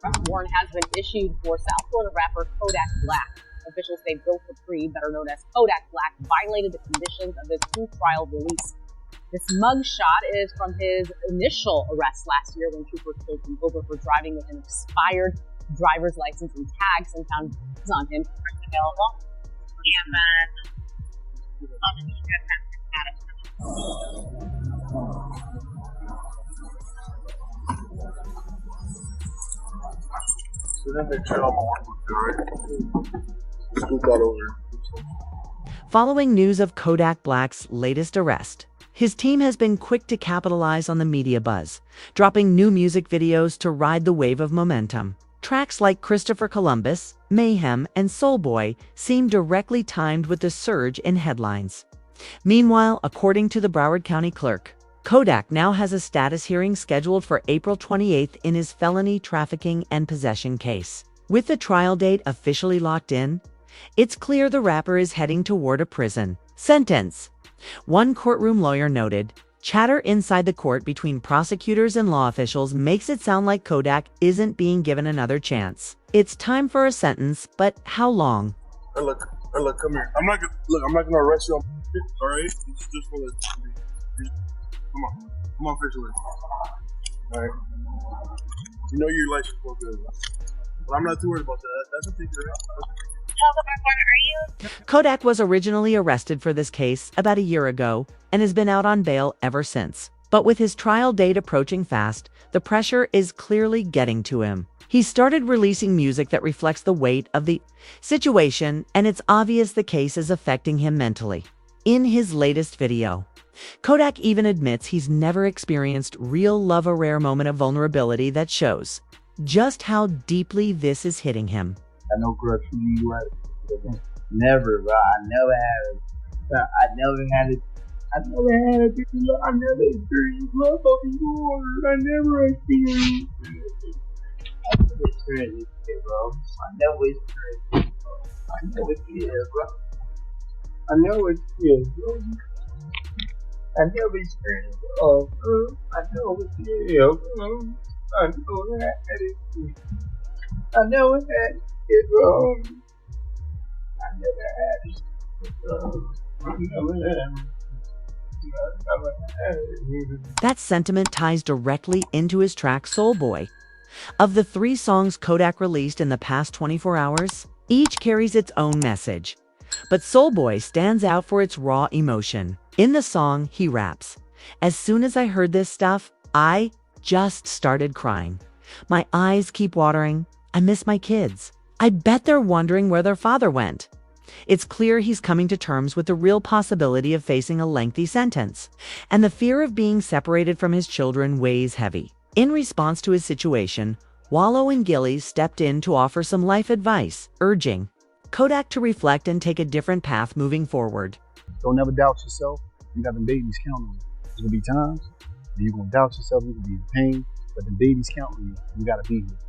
Arrest warrant has been issued for South Florida rapper Kodak Black. Officials say Bill Capri, better known as Kodak Black, violated the conditions of his pre-trial release. This mugshot is from his initial arrest last year when troopers pulled him over for driving with an expired driver's license and tags and found drugs on him. Available. And then on the So then they chill on scoop that over. Following news of Kodak Black's latest arrest, his team has been quick to capitalize on the media buzz, dropping new music videos to ride the wave of momentum. Tracks like Christopher Columbus, Mayhem, and Soleboy seem directly timed with the surge in headlines. Meanwhile, according to the Broward County Clerk, Kodak now has a status hearing scheduled for April 28th in his felony trafficking and possession case. With the trial date officially locked in, it's clear the rapper is heading toward a prison sentence. One courtroom lawyer noted, chatter inside the court between prosecutors and law officials makes it sound like Kodak isn't being given another chance. It's time for a sentence, but how long? Hey, look, come here. I'm not gonna arrest you on all right? Just gonna, come on, officially. All right. You know your license for good, but I'm not too worried about that. That's a thing. Kodak was originally arrested for this case about a year ago and has been out on bail ever since. But with his trial date approaching fast, the pressure is clearly getting to him. He started releasing music that reflects the weight of the situation, and it's obvious the case is affecting him mentally. In his latest video, Kodak even admits he's never experienced real love, a rare moment of vulnerability that shows just how deeply this is hitting him. I know girl treat you right. Never, bro. I never had it. I never had it before. I never experienced love before. I never experienced it. I never experienced it, bro. I never experienced it, bro. I know it is, bro. I know it is, bro. I never experienced it, bro. I know it is, bro. I know that it. I never had it, bro. I never had it. I never had it. That sentiment ties directly into his track Soleboy. Of the 3 songs Kodak released in the past 24 hours, each carries its own message. But Soleboy stands out for its raw emotion. In the song, he raps, "As soon as I heard this stuff, I just started crying. My eyes keep watering. I miss my kids. I bet they're wondering where their father went." It's clear he's coming to terms with the real possibility of facing a lengthy sentence, and the fear of being separated from his children weighs heavy. In response to his situation, Wallow and Gilly stepped in to offer some life advice, urging Kodak to reflect and take a different path moving forward. Don't ever doubt yourself. You got them babies counting on you. There's gonna be times when you're gonna doubt yourself, you're gonna be in pain, but the babies counting on you. You gotta be here.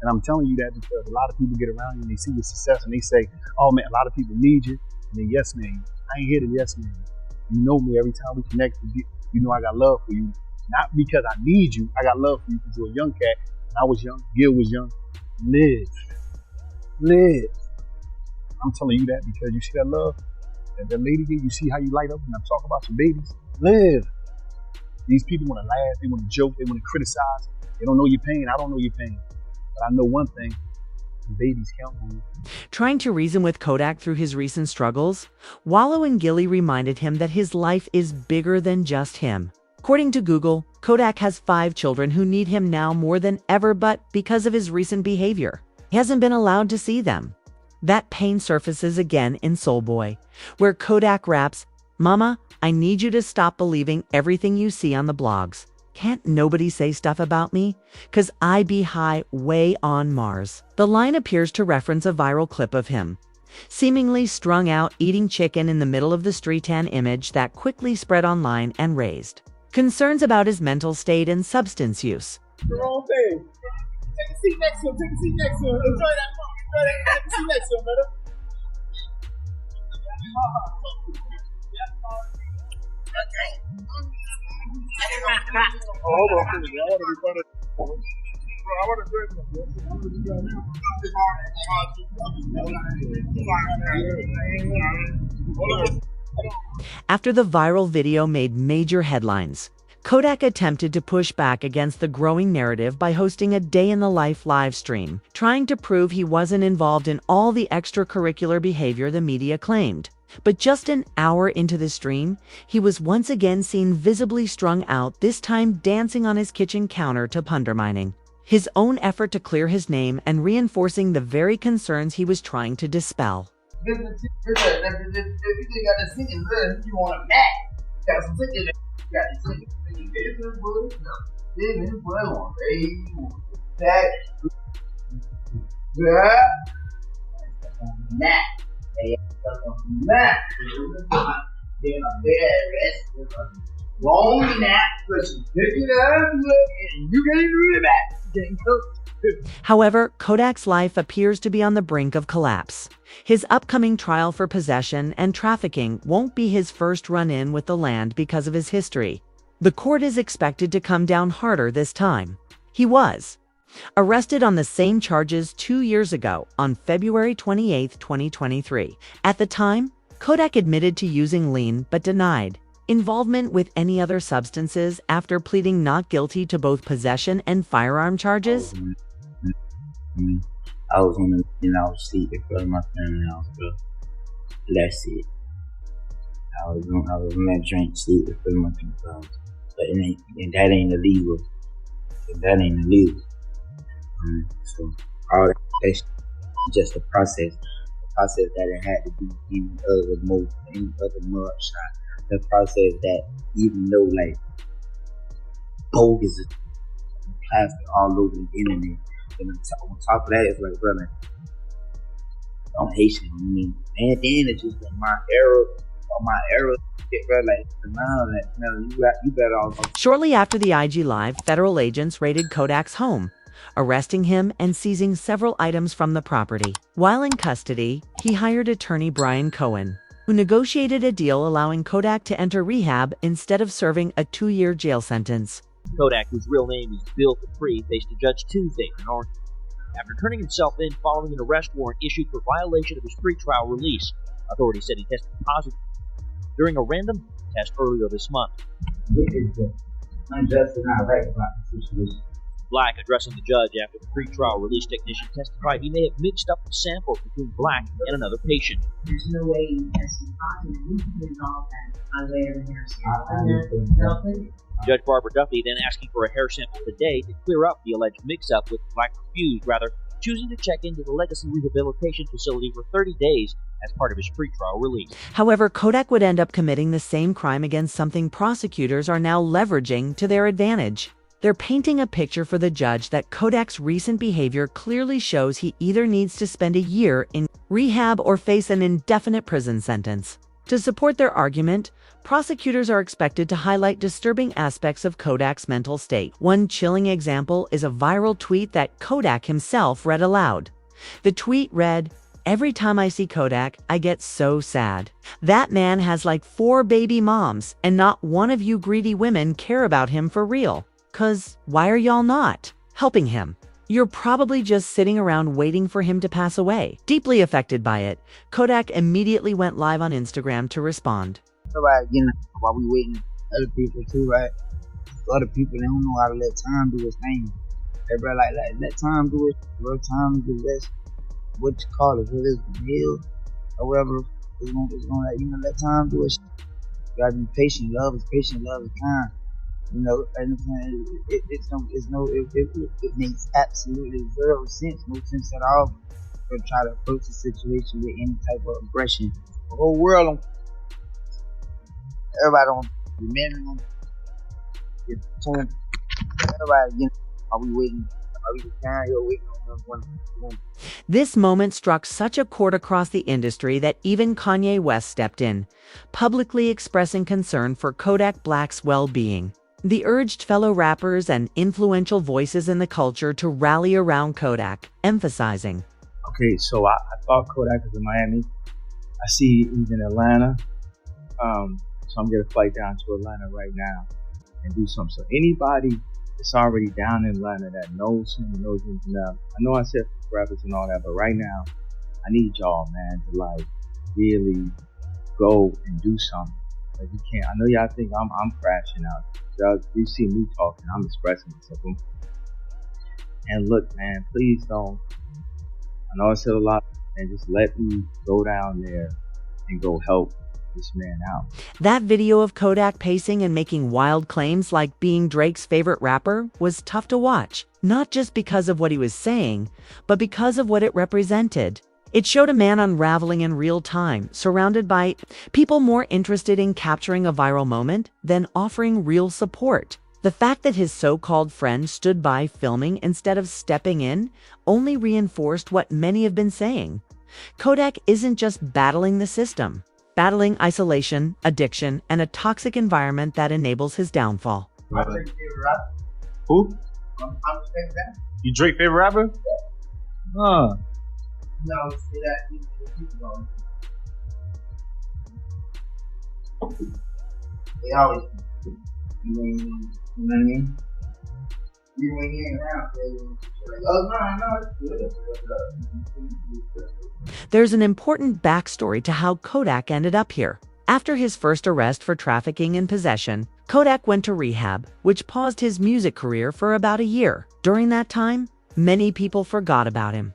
And I'm telling you that because a lot of people get around you and they see your success and they say, "Oh man, a lot of people need you." And then, yes man, I ain't here to yes man. You know me, every time we connect, you know I got love for you. Not because I need you, I got love for you because you're a young cat. And I was young, Gil was young. Live. I'm telling you that because you see that love, that lady here, you see how you light up when I'm talking about your babies. Live. These people want to laugh, they want to joke, they want to criticize. They don't know your pain, I don't know your pain. But I know one thing, the babies count on you. Trying to reason with Kodak through his recent struggles, Wallow and Gilly reminded him that his life is bigger than just him. According to Google, Kodak has 5 children who need him now more than ever, but because of his recent behavior, he hasn't been allowed to see them. That pain surfaces again in Soleboy, where Kodak raps, "Mama, I need you to stop believing everything you see on the blogs. Can't nobody say stuff about me? 'Cause I be high way on Mars." The line appears to reference a viral clip of him, seemingly strung out eating chicken in the middle of the street, an image that quickly spread online and raised concerns about his mental state and substance use. The wrong thing. Take a seat next to him. Enjoy that moment. Take a seat next to him, brother. Oh, hold on. I want to be funny. I want to After the viral video made major headlines, Kodak attempted to push back against the growing narrative by hosting a day-in-the-life live stream, trying to prove he wasn't involved in all the extracurricular behavior the media claimed. But just an hour into the stream, he was once again seen visibly strung out, this time dancing on his kitchen counter to undermining his own effort to clear his name and reinforcing the very concerns he was trying to dispel. You got to sing it, you want a Mac. Got some tickets. You got to sing it. This is what I want. That. Mac. Mac. Then a bed rest. Long nap. But you pick it up, and you get it back. However, Kodak's life appears to be on the brink of collapse. His upcoming trial for possession and trafficking won't be his first run-in with the land because of his history. The court is expected to come down harder this time. He was arrested on the same charges 2 years ago, on February 28, 2023. At the time, Kodak admitted to using lean but denied involvement with any other substances after pleading not guilty to both possession and firearm charges. I was on the, I was sleeping in front of my family house, bro. That's it. I was on that drink, sleep in front of my people's house. But that ain't illegal. That ain't illegal. So all that's just a process. The process that it had to be any other mug shot. The process that even though like bogus is plastic all over the internet. And on top of that, it's like, brother, I'm Haitian. I mean, and then it's just like my era, bro, like, you better all. Shortly after the IG Live, federal agents raided Kodak's home, arresting him and seizing several items from the property. While in custody, he hired attorney Brian Cohen, who negotiated a deal allowing Kodak to enter rehab instead of serving a 2-year jail sentence. Kodak, whose real name is Bill Capri, faced a judge Tuesday in Orange after turning himself in following an arrest warrant issued for violation of his pretrial release. Authorities said he tested positive during a random test earlier this month. It is unjust and not right about the situation. Black, addressing the judge after the pretrial release technician testified he may have mixed up the samples between Black and another patient. There's no way you tested positive. You can resolve that by way of a hair sample. Judge Barbara Duffy then asking for a hair sample today to clear up the alleged mix-up, with Black refused, rather choosing to check into the Legacy Rehabilitation Facility for 30 days as part of his pretrial release. However, Kodak would end up committing the same crime against something prosecutors are now leveraging to their advantage. They're painting a picture for the judge that Kodak's recent behavior clearly shows he either needs to spend a year in rehab or face an indefinite prison sentence. To support their argument, prosecutors are expected to highlight disturbing aspects of Kodak's mental state. One chilling example is a viral tweet that Kodak himself read aloud. The tweet read, "Every time I see Kodak, I get so sad. That man has like 4 baby moms, and not one of you greedy women care about him for real. 'Cause why are y'all not helping him? You're probably just sitting around waiting for him to pass away." Deeply affected by it, Kodak immediately went live on Instagram to respond. Right, while we waiting, other people too, right? Other people, they don't know how to let time do its thing. Everybody like let time do it. Real time do this. What you call it? Whether it's heal or whatever, it's gonna let time do it. You gotta be patient. Love is patient. Love is kind. And it makes absolutely zero sense, no sense at all, to try to approach the situation with any type of aggression. The whole world, everybody on the men on everybody, are we waiting? Are we just down here waiting on one? This moment struck such a chord across the industry that even Kanye West stepped in, publicly expressing concern for Kodak Black's well-being. The urged fellow rappers and influential voices in the culture to rally around Kodak, emphasizing, okay, so I thought Kodak was in Miami. I see he's in Atlanta. So I'm going to flight down to Atlanta right now and do something. So anybody it's already down in Atlanta that knows him, knows him now. I know I said rappers and all that, but right now, I need y'all, man, to like really go and do something. Like you can't. I know y'all think I'm crashing out. Y'all, you see me talking, I'm expressing myself. And look, man, please don't. I know I said a lot, and just let me go down there and go help this man out. That video of Kodak pacing and making wild claims like being Drake's favorite rapper was tough to watch, not just because of what he was saying, but because of what it represented. It showed a man unraveling in real time, surrounded by people more interested in capturing a viral moment than offering real support. The fact that his so-called friend stood by filming instead of stepping in only reinforced what many have been saying. Kodak isn't just battling the system, battling isolation, addiction, and a toxic environment that enables his downfall. Who? You Drake favorite rapper? Huh. No, see that they always, you know what I mean? You when he ain't around, like, oh no, it's good. There's an important backstory to how Kodak ended up here. After his first arrest for trafficking and possession, Kodak went to rehab, which paused his music career for about a year. During that time, many people forgot about him.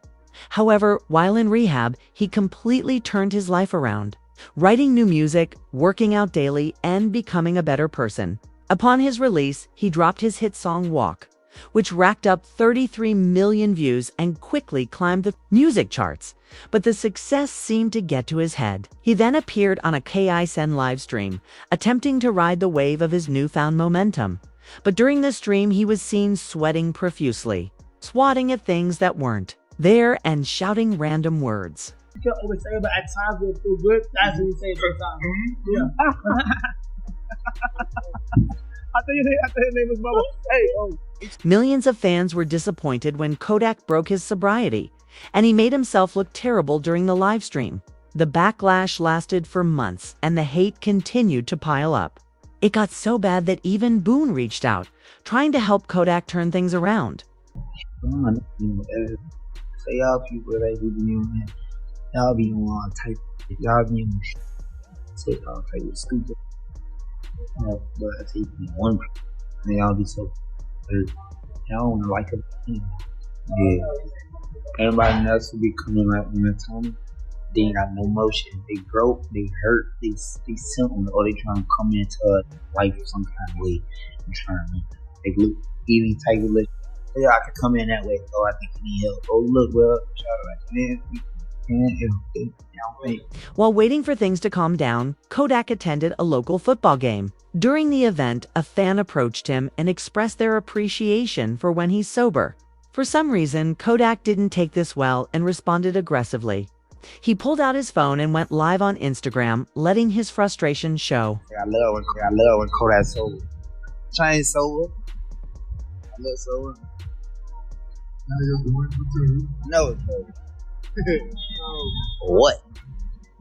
However, while in rehab, he completely turned his life around, writing new music, working out daily, and becoming a better person. Upon his release, he dropped his hit song Walk, which racked up 33 million views and quickly climbed the music charts. But the success seemed to get to his head. He then appeared on a KISN live stream, attempting to ride the wave of his newfound momentum. But during the stream, he was seen sweating profusely, swatting at things that weren't there and shouting random words. You can always say about at times when it feels good. That's what you say sometimes. Yeah. I thought your name was Bubba. Hey, oh. Millions of fans were disappointed when Kodak broke his sobriety, and he made himself look terrible during the live stream. The backlash lasted for months, and the hate continued to pile up. It got so bad that even Boone reached out, trying to help Kodak turn things around. So y'all people that be on that, y'all be on type, y'all be on shit, y'all type of stupid. But I say one, and y'all be so hurt. Y'all wanna like it. Yeah. Everybody else will be coming right when that time. They ain't got no motion. They broke, they hurt, they simple, or they trying to come into life some kind of way and trying to they look any type of lift. Yeah, I could come in that way. Oh, I think you need help. Oh, look, well, While waiting for things to calm down, Kodak attended a local football game. During the event, a fan approached him and expressed their appreciation for when he's sober. For some reason, Kodak didn't take this well and responded aggressively. He pulled out his phone and went live on Instagram, letting his frustration show. I love when Kodak's sober. Change sober. I love sober. No, it's sober. For what?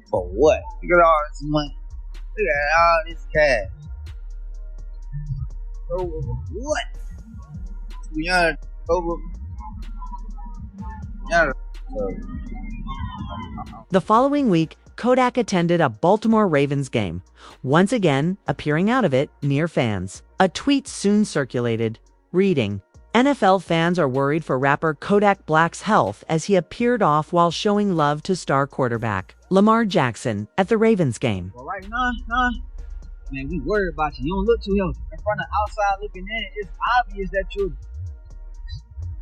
For what? Look at all this money. Look at all this cash. So what? Yeah, over. Yeah. The following week, Kodak attended a Baltimore Ravens game, once again appearing out of it near fans. A tweet soon circulated, reading, "NFL fans are worried for rapper Kodak Black's health as he appeared off while showing love to star quarterback Lamar Jackson at the Ravens game." Well, right now, man, we worried about you. You don't look too healthy. In front of outside looking in, it's obvious that you're.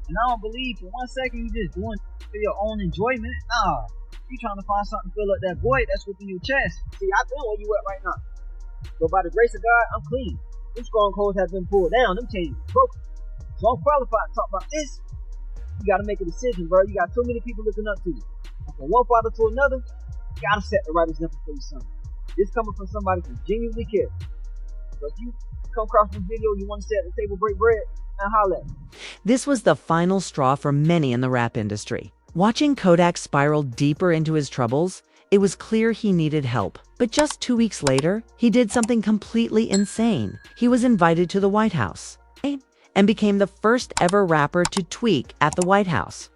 And I don't believe for 1 second you just doing it for your own enjoyment. Nah, you trying to find something to fill up that void that's within your chest. See, I know where you at right now. So by the grace of God, I'm clean. Them strongholds have been pulled down. Them chains broken. So I'm qualified to talk about this. You got to make a decision, bro. You got too many people looking up to you. From one father to another, you got to set the right example for your son. This coming from somebody who genuinely cares. So if you come across this video, you want to sit at the table, break bread, and holler at me. This was the final straw for many in the rap industry. Watching Kodak spiral deeper into his troubles, it was clear he needed help. But just 2 weeks later, he did something completely insane. He was invited to the White House. and became the first ever rapper to tweak at the White House.